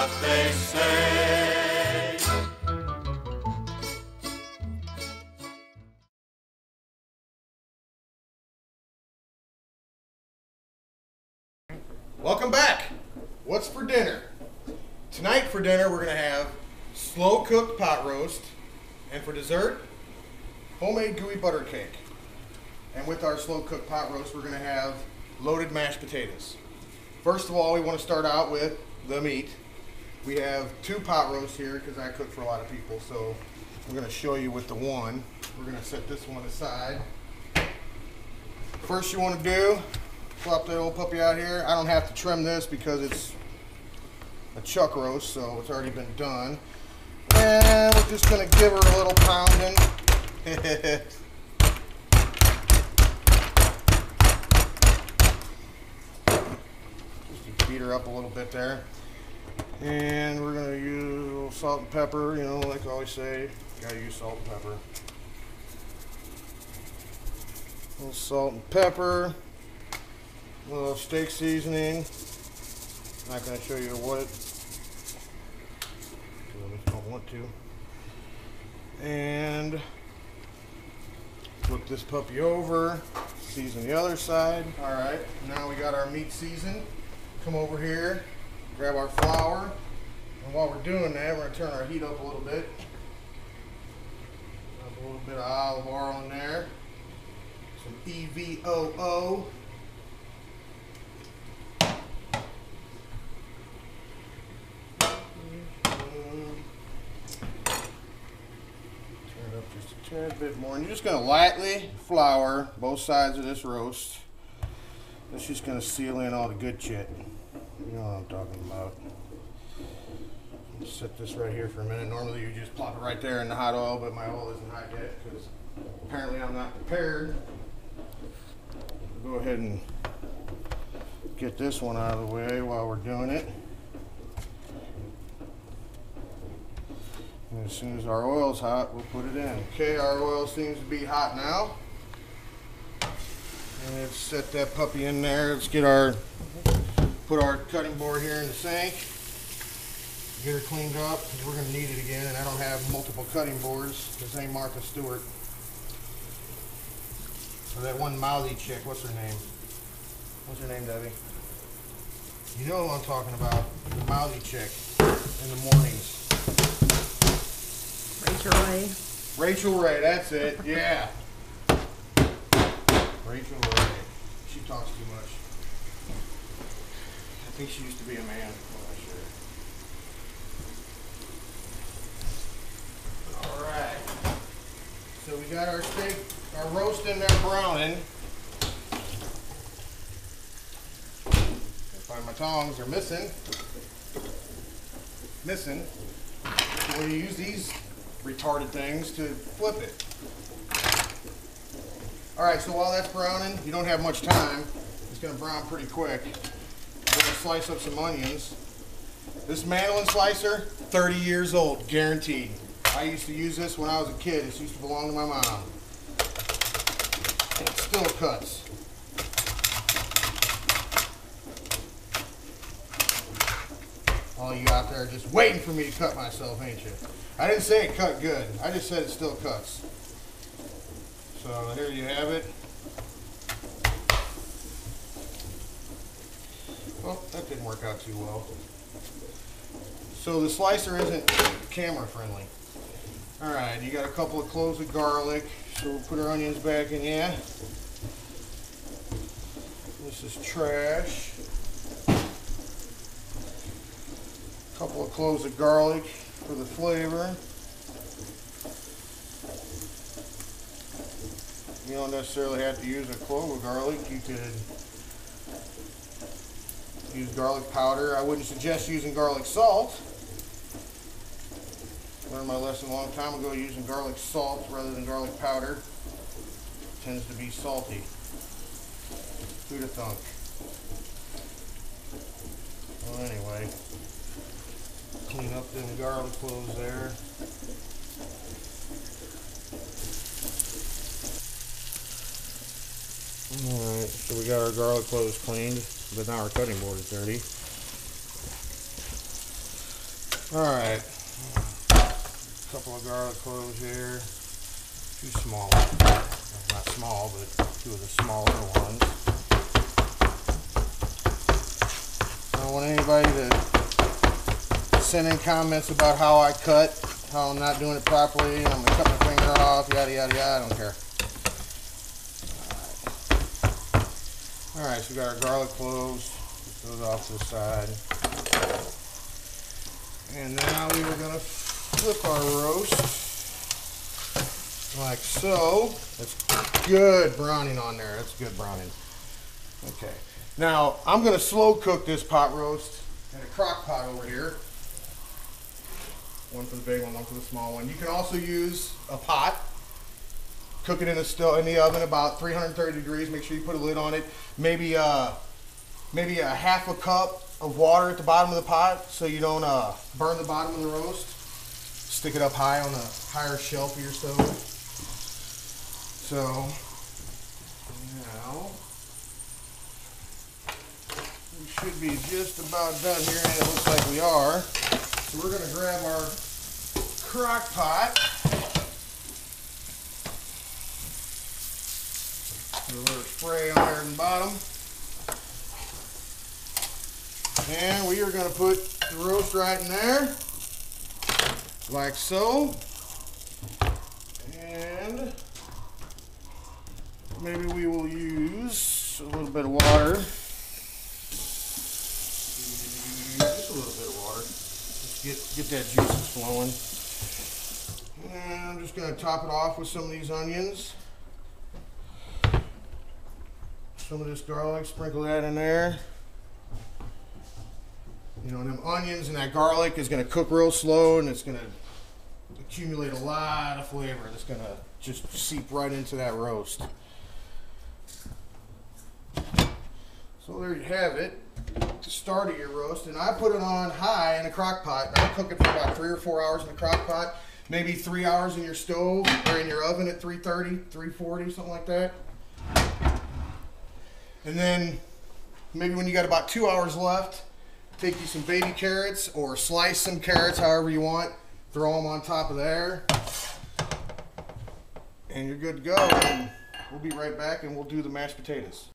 what they say. Welcome back. What's for dinner? Tonight for dinner we're going to have slow cooked pot roast, and for dessert, homemade gooey butter cake. And with our slow cooked pot roast we're going to have loaded mashed potatoes. First of all, we want to start out with the meat. We have 2 pot roasts here because I cook for a lot of people, so we're going to show you with the one. We're going to set this one aside. First you want to do, plop that old puppy out here. I don't have to trim this because it's a chuck roast, so it's already been done. And we're just going to give her a little pounding. Just to beat her up a little bit there. And we're going to use a little salt and pepper, you know, like I always say, you gotta use salt and pepper. A little salt and pepper. A little steak seasoning. I'm not going to show you what. I just don't want to. And flip this puppy over. Season the other side. Alright, now we got our meat seasoned. Come over here, grab our flour. And while we're doing that, we're going to turn our heat up a little bit. Drop a little bit of olive oil in there. Some EVOO. Just a tad bit more, and you're just going to lightly flour both sides of this roast. That's just going to seal in all the good shit. You know what I'm talking about. Set this right here for a minute. Normally you just plop it right there in the hot oil, but my oil isn't hot yet because apparently I'm not prepared. Go ahead and get this one out of the way while we're doing it. And as soon as our oil's hot, we'll put it in. Okay, our oil seems to be hot now. And let's set that puppy in there. Let's get put our cutting board here in the sink. Get her cleaned up, because we're going to need it again, and I don't have multiple cutting boards. This ain't Martha Stewart. Or that one mouthy chick, what's her name? What's her name, Debbie? You know who I'm talking about. The mouthy chick in the mornings. Rachel Ray. Rachel Ray, that's it, yeah. Rachel Ray. She talks too much. I think she used to be a man. I'm not sure. Alright. So we got our steak, our roast in there browning. Can't find my tongs, they're missing. So we use these retarded things to flip it. Alright, so while that's browning, you don't have much time. It's going to brown pretty quick. We're going to slice up some onions. This mandolin slicer, 30 years old, guaranteed. I used to use this when I was a kid. This used to belong to my mom. And it still cuts. All you out there just waiting for me to cut myself, ain't you? I didn't say it cut good. I just said it still cuts. So here you have it. Well, that didn't work out too well. So the slicer isn't camera friendly. Alright, you got a couple of cloves of garlic. So we'll put our onions back in, yeah. This is trash. A couple of cloves of garlic for the flavor. You don't necessarily have to use a clove of garlic. You could use garlic powder. I wouldn't suggest using garlic salt. Learned my lesson a long time ago, using garlic salt rather than garlic powder. Tends to be salty. Who'd have thunk? Well, anyway, clean up them garlic cloves there. Alright, so we got our garlic cloves cleaned, but now our cutting board is dirty. Alright, a couple of garlic cloves here, 2 small ones, not small, but 2 of the smaller ones. I don't want anybody to send in comments about how I cut, how I'm not doing it properly, and I'm going to cut my finger off, yada yada yada, I don't care. Alright, so we got our garlic cloves, put those off to the side. And now we are going to flip our roast like so. That's good browning on there. That's good browning. Okay. Now I'm going to slow cook this pot roast in a crock pot over here. One for the big one, one for the small one. You can also use a pot. Cook it in the oven about 330 degrees. Make sure you put a lid on it. Maybe a half a cup of water at the bottom of the pot so you don't burn the bottom of the roast. Stick it up high on a higher shelf of your stove. So now we should be just about done here, and it looks like we are. So we're going to grab our crock pot. Put a little spray on there in the bottom. And we are going to put the roast right in there, like so. And maybe we will use a little bit of water. Just a little bit of water. Just get that juices flowing. And I'm just going to top it off with some of these onions. Some of this garlic, sprinkle that in there. You know, them onions and that garlic is going to cook real slow, and it's going to accumulate a lot of flavor that's going to just seep right into that roast. So there you have it, the start of your roast. And I put it on high in a crock pot. I cook it for about 3 or 4 hours in a crock pot, maybe 3 hours in your stove or in your oven at 330, 340, something like that. And then maybe when you got about 2 hours left, take you some baby carrots or slice some carrots however you want, throw them on top of there, and you're good to go. And we'll be right back and we'll do the mashed potatoes.